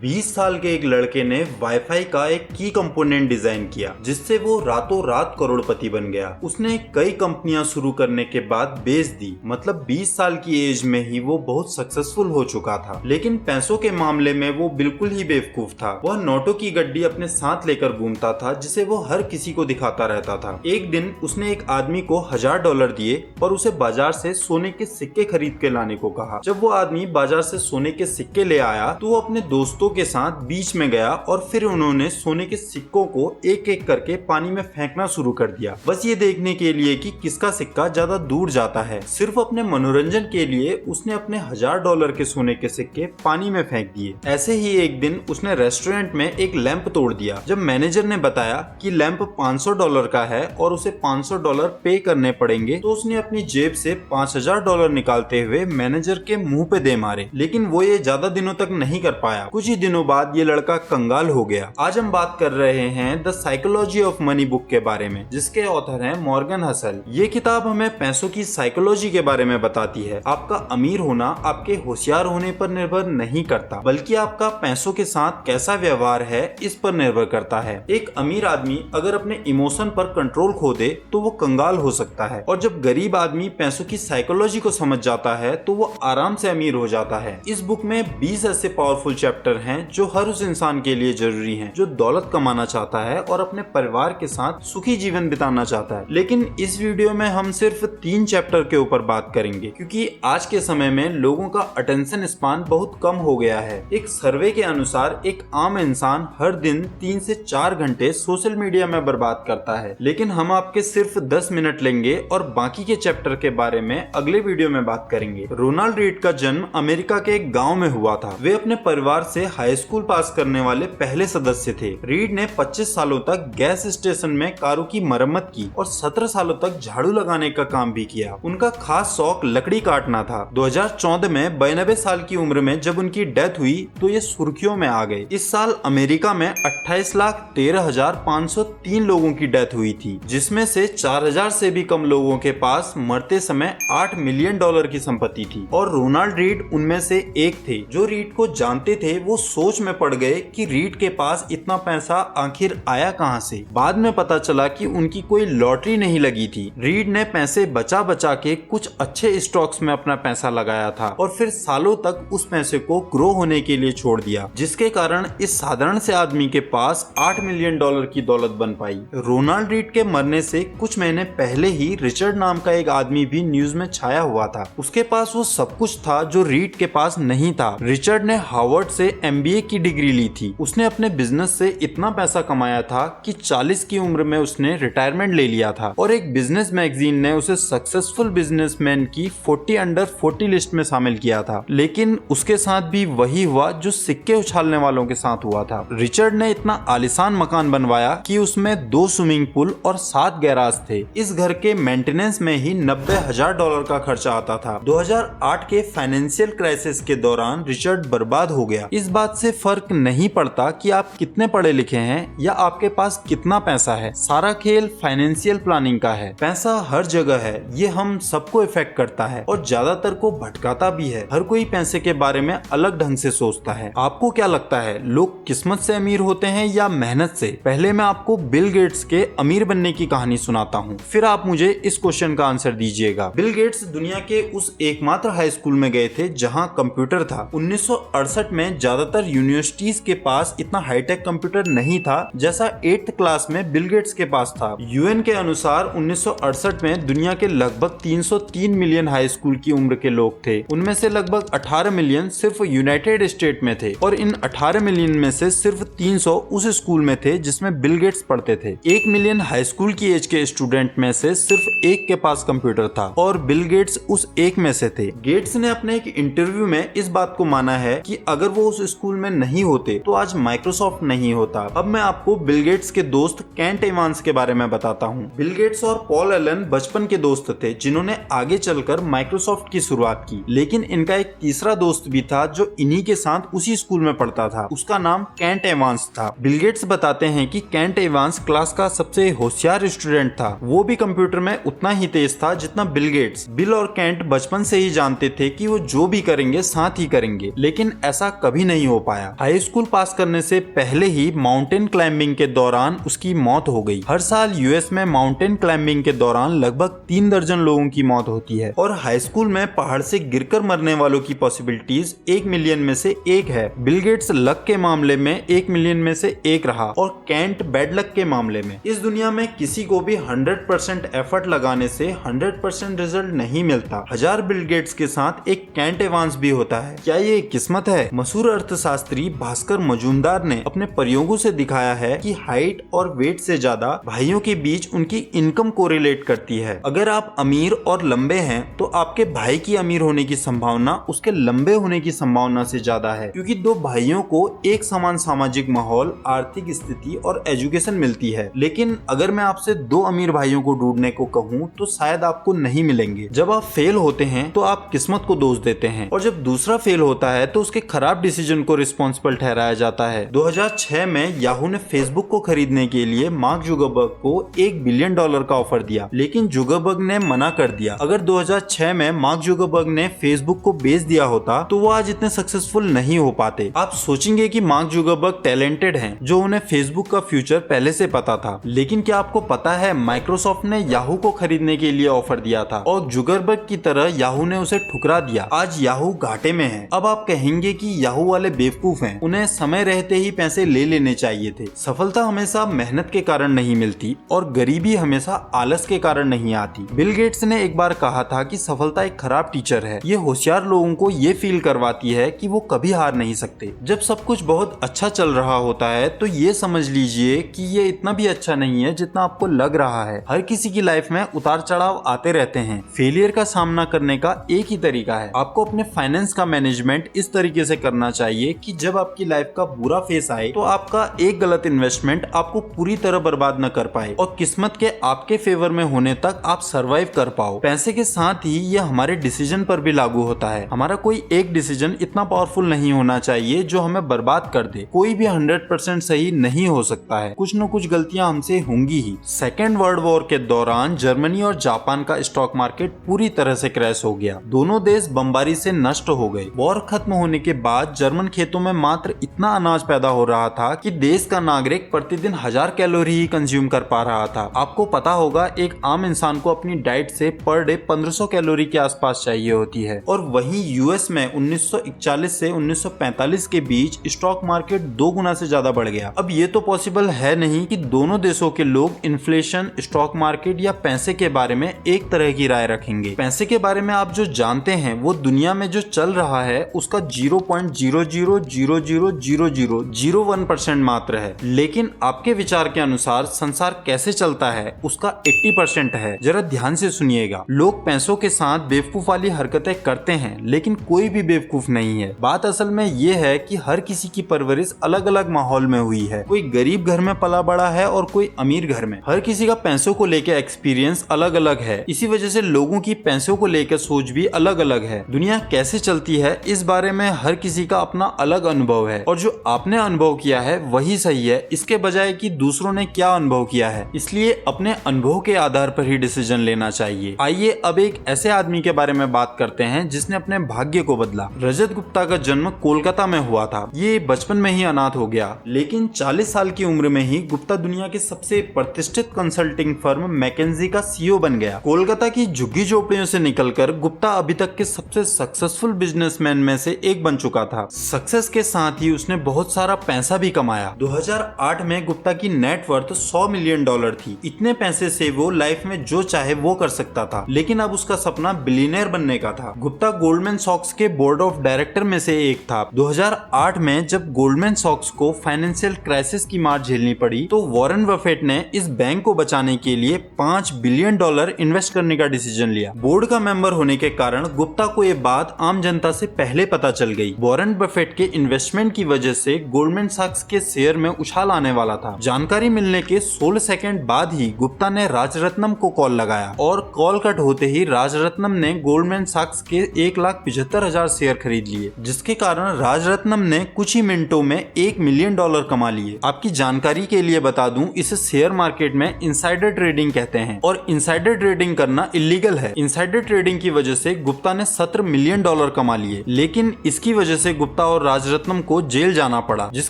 20 साल के एक लड़के ने वाईफाई का एक की कंपोनेंट डिजाइन किया जिससे वो रातों रात करोड़पति बन गया। उसने कई कंपनियां शुरू करने के बाद बेच दी, मतलब 20 साल की एज में ही वो बहुत सक्सेसफुल हो चुका था। लेकिन पैसों के मामले में वो बिल्कुल ही बेवकूफ था। वह नोटों की गड्डी अपने साथ लेकर घूमता था जिसे वो हर किसी को दिखाता रहता था। एक दिन उसने एक आदमी को $1000 दिए और उसे बाजार से सोने के सिक्के खरीद के लाने को कहा। जब वो आदमी बाजार से सोने के सिक्के ले आया तो वो अपने दोस्तों के साथ बीच में गया और फिर उन्होंने सोने के सिक्कों को एक एक करके पानी में फेंकना शुरू कर दिया, बस ये देखने के लिए कि किसका सिक्का ज्यादा दूर जाता है। सिर्फ अपने मनोरंजन के लिए उसने अपने $1000 के सोने के सिक्के पानी में फेंक दिए। ऐसे ही एक दिन उसने रेस्टोरेंट में एक लैंप तोड़ दिया। जब मैनेजर ने बताया कि लैंप $500 का है और उसे $500 पे करने पड़ेंगे तो उसने अपनी जेब से $5000 निकालते हुए मैनेजर के मुंह पे दे मारे। लेकिन वो ये ज्यादा दिनों तक नहीं कर पाया। कुछ ही दिनों बाद ये लड़का कंगाल हो गया। आज हम बात कर रहे हैं the psychology of money book के बारे में, जिसके ऑथर हैं मॉर्गन हसल। ये किताब हमें पैसों की साइकोलॉजी के बारे में बताती है। आपका अमीर होना आपके होशियार होने पर निर्भर नहीं करता, बल्कि आपका पैसों के साथ कैसा व्यवहार है इस पर निर्भर करता है। एक अमीर आदमी अगर अपने इमोशन पर कंट्रोल खो दे तो वो कंगाल हो सकता है, और जब गरीब आदमी पैसों की साइकोलॉजी को समझ जाता है तो वो आराम से अमीर हो जाता है। इस बुक में 20 ऐसे पावरफुल चैप्टर हैं जो हर उस इंसान के लिए जरूरी हैं जो दौलत कमाना चाहता है और अपने परिवार के साथ सुखी जीवन बिताना चाहता है। लेकिन इस वीडियो में हम सिर्फ 3 चैप्टर के ऊपर बात करेंगे, क्योंकि आज के समय में लोगों का अटेंशन स्पान बहुत कम हो गया है। एक सर्वे के अनुसार एक आम इंसान हर दिन 3 से 4 घंटे सोशल मीडिया में बर्बाद करता है। लेकिन हम आपके सिर्फ 10 मिनट लेंगे और बाकी के चैप्टर के बारे में अगले वीडियो में बात करेंगे। रोनाल्ड रीड का जन्म अमेरिका के एक गांव में हुआ था। वे अपने परिवार से हाई स्कूल पास करने वाले पहले सदस्य थे। रीड ने 25 सालों तक गैस स्टेशन में कारों की मरम्मत की और 17 सालों तक झाड़ू लगाने का काम भी किया। उनका खास शौक लकड़ी काटना था। 2014 में 92 साल की उम्र में जब उनकी डेथ हुई तो ये सुर्खियों में आ गए। इस साल अमेरिका में 28,13,503 लोगों की डेथ हुई थी, जिसमें से 4000 से भी कम लोगों के पास मरते समय $8 मिलियन की संपत्ति थी, और रोनाल्ड रीड उनमें से एक थे। जो रीड को जानते थे वो सोच में पड़ गए कि रीड के पास इतना पैसा आखिर आया कहां से। बाद में पता चला कि उनकी कोई लॉटरी नहीं लगी थी। रीड ने पैसे बचा बचा के कुछ अच्छे स्टॉक्स में अपना पैसा लगाया था और फिर सालों तक उस पैसे को ग्रो होने के लिए छोड़ दिया, जिसके कारण इस साधारण से आदमी के पास $8 मिलियन की दौलत बन पाई। रोनाल्ड रीड के मरने से कुछ महीने पहले ही रिचर्ड नाम का एक आदमी भी न्यूज में छाया हुआ था। उसके पास वो सब कुछ था जो रीड के पास नहीं था। रिचर्ड ने हार्वर्ड से MBA की डिग्री ली थी। उसने अपने बिजनेस से इतना पैसा कमाया था कि 40 की उम्र में उसने रिटायरमेंट ले लिया था, और एक बिजनेस मैगजीन ने उसे सक्सेसफुल बिजनेसमैन की 40 अंडर 40 लिस्ट में शामिल किया था। लेकिन उसके साथ भी वही हुआ जो सिक्के उछालने वालों के साथ हुआ था। रिचर्ड ने इतना आलीशान मकान बनवाया कि उसमें 2 स्विमिंग पूल और 7 गैराज थे। इस घर के मेंटेनेंस में ही $90,000 का खर्चा आता था। 2008 के फाइनेंशियल क्राइसिस के दौरान रिचर्ड बर्बाद हो गया। इस बात से फर्क नहीं पड़ता कि आप कितने पढ़े लिखे हैं या आपके पास कितना पैसा है, सारा खेल फाइनेंशियल प्लानिंग का है। पैसा हर जगह है, ये हम सबको इफेक्ट करता है और ज्यादातर को भटकाता भी है। हर कोई पैसे के बारे में अलग ढंग से सोचता है। आपको क्या लगता है, लोग किस्मत से अमीर होते हैं या मेहनत से? पहले मैं आपको बिल गेट्स के अमीर बनने की कहानी सुनाता हूँ, फिर आप मुझे इस क्वेश्चन का आंसर दीजिएगा। बिल गेट्स दुनिया के उस एकमात्र हाई स्कूल में गए थे जहाँ कंप्यूटर था। 1968 में ज्यादातर यूनिवर्सिटीज के पास इतना हाईटेक कंप्यूटर नहीं था जैसा 8th क्लास में बिल गेट्स के पास था। UN के अनुसार 1968 में दुनिया के लगभग 303 मिलियन हाई स्कूल की उम्र के लोग थे। उनमें से लगभग 18 मिलियन सिर्फ यूनाइटेड स्टेट में थे, और इन 18 मिलियन में से सिर्फ 300 उस स्कूल में थे जिसमें बिल गेट्स पढ़ते थे। 1 मिलियन हाई स्कूल की एज के स्टूडेंट में से सिर्फ एक के पास कंप्यूटर था, और बिल गेट्स उस एक में से थे। गेट्स ने अपने एक इंटरव्यू में इस बात को माना है कि अगर वो उस स्कूल में नहीं होते तो आज माइक्रोसॉफ्ट नहीं होता। अब मैं आपको बिल गेट्स के दोस्त केंट एवांस के बारे में बताता हूँ। बिल गेट्स और पॉल एलन बचपन के दोस्त थे जिन्होंने आगे चलकर माइक्रोसॉफ्ट की शुरुआत की। लेकिन इनका एक तीसरा दोस्त भी था जो इन्हीं के साथ उसी स्कूल में पढ़ता था। उसका नाम केंट एवांस था। बिल गेट्स बताते हैं कि केंट एवांस क्लास का सबसे होशियार स्टूडेंट था। वो भी कंप्यूटर में उतना ही तेज था जितना बिल गेट्स। बिल और केंट बचपन से ही जानते थे कि वो जो भी करेंगे साथ ही करेंगे, लेकिन ऐसा कभी नहीं हो पाया। हाई स्कूल पास करने से पहले ही माउंटेन क्लाइंबिंग के दौरान उसकी मौत हो गई। हर साल यूएस में माउंटेन क्लाइंबिंग के दौरान लगभग 3 दर्जन लोगों की मौत होती है और हाई स्कूल में पहाड़ से गिरकर मरने वालों की पॉसिबिलिटीज 1 मिलियन में से 1 है। बिल गेट्स लक के मामले में 1 मिलियन में से 1 रहा और केंट बैड लक के मामले में। इस दुनिया में किसी को भी 100% एफर्ट लगाने से 100% रिजल्ट नहीं मिलता। 1000 बिल गेट्स के साथ एक केंट एवांस भी होता है। क्या ये किस्मत है? मशहूर अर्थशास्त्री भास्कर मजूमदार ने अपने प्रयोगों से दिखाया है कि हाइट और वेट से ज्यादा भाइयों के बीच उनकी इनकम कोरिलेट करती है। अगर आप अमीर और लंबे हैं तो आपके भाई की अमीर होने की संभावना उसके लंबे होने की संभावना से ज्यादा है, क्योंकि दो भाइयों को एक समान सामाजिक माहौल, आर्थिक स्थिति और एजुकेशन मिलती है। लेकिन अगर मैं आपसे 2 अमीर भाइयों को ढूंढने को कहूँ तो शायद आपको नहीं मिलेंगे। जब आप फेल होते हैं तो आप किस्मत को दोष देते हैं और जब दूसरा फेल होता है तो उसके खराब डिसीजन को रिस्पॉन्सिबल ठहराया जाता है। 2006 में याहू ने फेसबुक को खरीदने के लिए मार्क जुकरबर्ग को $1 बिलियन का ऑफर दिया, लेकिन जुकरबर्ग ने मना कर दिया। अगर 2006 में मार्क जुकरबर्ग ने फेसबुक को बेच दिया होता तो वो आज इतने सक्सेसफुल नहीं हो पाते। आप सोचेंगे कि मार्क जुकरबर्ग टैलेंटेड हैं, जो उन्हें फेसबुक का फ्यूचर पहले से पता था। लेकिन क्या आपको पता है माइक्रोसॉफ्ट ने याहू को खरीदने के लिए ऑफर दिया था और जुकरबर्ग की तरह याहू ने उसे ठुकरा दिया। आज याहू घाटे में है। अब आप कहेंगे कि याहू वाले बेवकूफ हैं, उन्हें समय रहते ही पैसे ले लेने चाहिए थे। सफलता हमेशा मेहनत के कारण नहीं मिलती और गरीबी हमेशा आलस के कारण नहीं आती। बिल गेट्स ने एक बार कहा था कि सफलता एक खराब टीचर है। ये होशियार लोगों को ये फील करवाती है कि वो कभी हार नहीं सकते। जब सब कुछ बहुत अच्छा चल रहा होता है तो ये समझ लीजिए कि ये इतना भी अच्छा नहीं है जितना आपको लग रहा है। हर किसी की लाइफ में उतार चढ़ाव आते रहते हैं। फेलियर का सामना करने का एक ही तरीका है। आपको अपने फाइनेंस का मैनेजमेंट इस तरीके से करना चाहिए कि जब आपकी लाइफ का बुरा फेस आए तो आपका एक गलत इन्वेस्टमेंट आपको पूरी तरह बर्बाद न कर पाए और किस्मत के आपके फेवर में होने तक आप सरवाइव कर पाओ। पैसे के साथ ही ये हमारे डिसीजन पर भी लागू होता है। हमारा कोई एक डिसीजन इतना पावरफुल नहीं होना चाहिए जो हमें बर्बाद कर दे। कोई भी 100% सही नहीं हो सकता है। कुछ न कुछ गलतियां हमसे होंगी ही। सेकेंड वर्ल्ड वॉर के दौरान जर्मनी और जापान का स्टॉक मार्केट पूरी तरह से क्रैश हो गया। दोनों देश बमबारी से नष्ट हो गए। वॉर खत्म होने के बाद जर्मन खेतों में मात्र इतना अनाज पैदा हो रहा था कि देश का नागरिक प्रतिदिन 1000 कैलोरी ही कंज्यूम कर पा रहा था। आपको पता होगा एक आम इंसान को अपनी डाइट से पर डे 1500 कैलोरी के आसपास चाहिए होती है और वहीं यूएस में 1941 से 1945 के बीच स्टॉक मार्केट 2 गुना से ज्यादा बढ़ गया। अब ये तो पॉसिबल है नहीं कि दोनों देशों के लोग इन्फ्लेशन, स्टॉक मार्केट या पैसे के बारे में एक तरह की राय रखेंगे। पैसे के बारे में आप जो जानते हैं वो दुनिया में जो चल रहा है उसका 0.0000001% मात्र है, लेकिन आपके विचार के अनुसार संसार कैसे चलता है उसका 80% है। जरा ध्यान से सुनिएगा। लोग पैसों के साथ बेवकूफ वाली हरकतें करते हैं, लेकिन कोई भी बेवकूफ नहीं है। बात असल में ये है कि हर किसी की परवरिश अलग अलग माहौल में हुई है। कोई गरीब घर में पला बड़ा है और कोई अमीर घर में। हर किसी का पैसों को लेकर एक्सपीरियंस अलग अलग है। इसी वजह से लोगों की पैसों को लेकर सोच भी अलग अलग है। दुनिया कैसे चलती है इस बारे में हर किसी का अपना अलग अनुभव है और जो आपने अनुभव किया है वही सही है, इसके बजाय कि दूसरों ने क्या अनुभव किया है। इसलिए अपने अनुभव के आधार पर ही डिसीजन लेना चाहिए। आइए अब एक ऐसे आदमी के बारे में बात करते हैं जिसने अपने भाग्य को बदला। रजत गुप्ता का जन्म कोलकाता में हुआ था। ये बचपन में ही अनाथ हो गया, लेकिन 40 साल की उम्र में ही गुप्ता दुनिया के सबसे प्रतिष्ठित कंसल्टिंग फर्म मैकेंजी का सीईओ बन गया। कोलकाता की झुग्गी झोपड़ियों से निकलकर गुप्ता अभी तक के सबसे सक्सेसफुल बिजनेसमैन में से एक बन चुका था। सक्सेस के साथ ही उसने बहुत सारा पैसा भी कमाया। 2008 में गुप्ता की नेटवर्थ $100 मिलियन थी। इतने पैसे से वो लाइफ में जो चाहे वो कर सकता था, लेकिन अब उसका सपना बिलियनर बनने का था। गुप्ता गोल्डमैन सॉक्स के बोर्ड ऑफ डायरेक्टर में से एक था। 2008 में जब गोल्डमैन सॉक्स को फाइनेंशियल क्राइसिस की मार झेलनी पड़ी तो वॉरेन बफेट ने इस बैंक को बचाने के लिए $5 बिलियन इन्वेस्ट करने का डिसीजन लिया। बोर्ड का मेंबर होने के कारण गुप्ता को ये बात आम जनता से पहले पता चल गई। वॉरेन बफेट के इन्वेस्टमेंट की वजह से गोल्डमैन सॉक्स के शेयर में उछाल आने वाला था। जानकारी मिलने के 16 सेकंड बाद ही गुप्ता ने राजरत्नम को कॉल लगाया और कॉल कट होते ही राजरत्नम ने गोल्डमैन सॉक्स के 1,75,000 शेयर खरीद लिए, जिसके कारण राजरत्नम ने कुछ ही मिनटों में $1 मिलियन कमा लिए। आपकी जानकारी के लिए बता दूं, इसे शेयर मार्केट में इनसाइडर ट्रेडिंग कहते हैं और इनसाइडर ट्रेडिंग करना इलीगल है। इनसाइडर ट्रेडिंग की वजह से गुप्ता ने $17 मिलियन कमा लिए, लेकिन इसकी वजह से गुप्ता और और राजरत्नम को जेल जाना पड़ा, जिस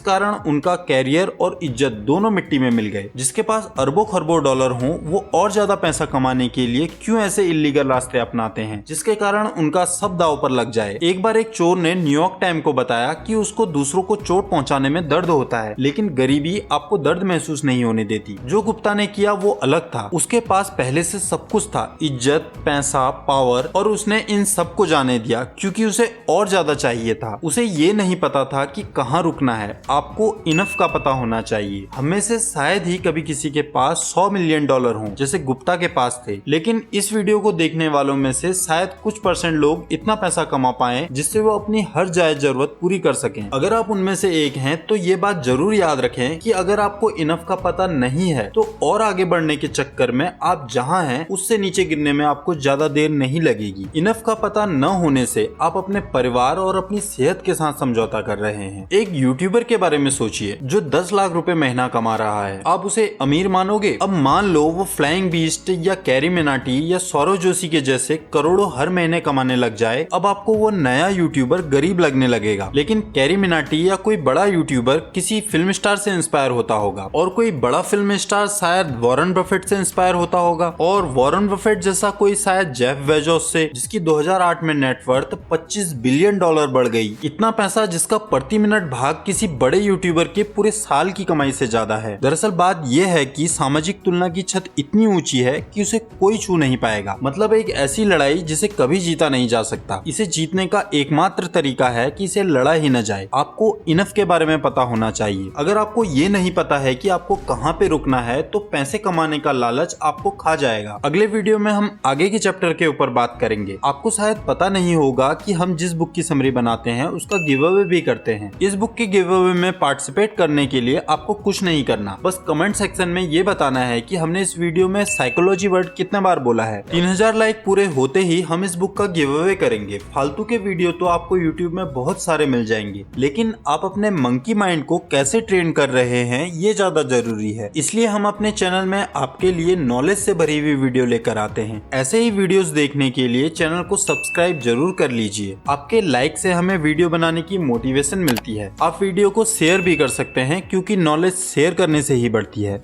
कारण उनका कैरियर और इज्जत दोनों मिट्टी में मिल गए। जिसके पास अरबों खरबों डॉलर हों, वो और ज्यादा पैसा कमाने के लिए क्यों ऐसे इल्लीगल रास्ते अपनाते हैं, जिसके कारण उनका सब दांव पर लग जाए। एक बार एक चोर ने न्यूयॉर्क टाइम को बताया कि उसको दूसरों को चोट पहुंचाने में दर्द होता है, लेकिन गरीबी आपको दर्द महसूस नहीं होने देती। जो गुप्ता ने किया वो अलग था। उसके पास पहले से सब कुछ था, इज्जत, पैसा, पावर, और उसने इन सब को जाने दिया क्योंकि उसे और ज्यादा चाहिए था। उसे ये नहीं पता था कि कहाँ रुकना है। आपको इनफ का पता होना चाहिए। हमें से शायद ही कभी किसी के पास 100 मिलियन डॉलर हों जैसे गुप्ता के पास थे, लेकिन इस वीडियो को देखने वालों में से शायद कुछ % लोग इतना पैसा कमा पाए जिससे वो अपनी हर जायज जरूरत पूरी कर सकें। अगर आप उनमें से एक हैं तो ये बात जरूर याद रखें कि अगर आपको इनफ का पता नहीं है तो और आगे बढ़ने के चक्कर में आप जहां हैं उससे नीचे गिरने में आपको ज्यादा देर नहीं लगेगी। इनफ का पता न होने से आप अपने परिवार और अपनी सेहत के साथ समझौता कर रहे हैं। एक यूट्यूबर के बारे में सोचिए जो 10 लाख रुपए महीना कमा रहा है। आप उसे अमीर मानोगे? अब मान लो वो फ्लाइंग बीस्ट या कैरी मिनाटी या सौरव जोशी के जैसे करोड़ों हर महीने कमाने लग जाए। अब आपको वो नया यूट्यूबर गरीब लगने लगेगा, लेकिन कैरी मिनाटी या कोई बड़ा यूट्यूबर किसी फिल्म स्टार से इंस्पायर होता होगा, और कोई बड़ा फिल्म स्टार शायद वॉरेन बफेट से इंस्पायर होता होगा, और वॉरेन बफेट जैसा कोई शायद जेफ बेजोस से, जिसकी 2008 में नेटवर्थ 25 बिलियन डॉलर बढ़ गई। इतना पैसा जिसका प्रति मिनट भाग किसी बड़े यूट्यूबर के पूरे साल की कमाई से ज्यादा है। दरअसल बात यह है कि सामाजिक तुलना की छत इतनी ऊंची है कि उसे कोई छू नहीं पाएगा। मतलब एक ऐसी लड़ाई जिसे कभी जीता नहीं जा सकता। इसे जीतने का एकमात्र तरीका है कि इसे लड़ा ही न जाए। आपको इनफ के बारे में पता होना चाहिए। अगर आपको ये नहीं पता है कि आपको कहाँ पे रुकना है तो पैसे कमाने का लालच आपको खा जाएगा। अगले वीडियो में हम आगे के चैप्टर के ऊपर बात करेंगे। आपको शायद पता नहीं होगा कि हम जिस बुक की समरी बनाते हैं उसका गिव अवे भी करते हैं। इस बुक के गिव अवे में पार्टिसिपेट करने के लिए आपको कुछ नहीं करना, बस कमेंट सेक्शन में ये बताना है कि हमने इस वीडियो में साइकोलॉजी वर्ड कितने बार बोला है। 3000 लाइक पूरे होते ही हम इस बुक का गिव अवे करेंगे। फालतू के वीडियो तो आपको यूट्यूब में बहुत सारे मिल जाएंगे, लेकिन आप अपने मंकी माइंड को कैसे ट्रेन कर रहे हैं ये ज्यादा जरूरी है। इसलिए हम अपने चैनल में आपके लिए नॉलेज से भरी हुई वीडियो लेकर आते हैं। ऐसे ही वीडियोस देखने के लिए चैनल को सब्सक्राइब जरूर कर लीजिए। आपके लाइक से हमें वीडियो बनाने की मोटिवेशन मिलती है। आप वीडियो को शेयर भी कर सकते हैं क्योंकि नॉलेज शेयर करने से ही बढ़ती है।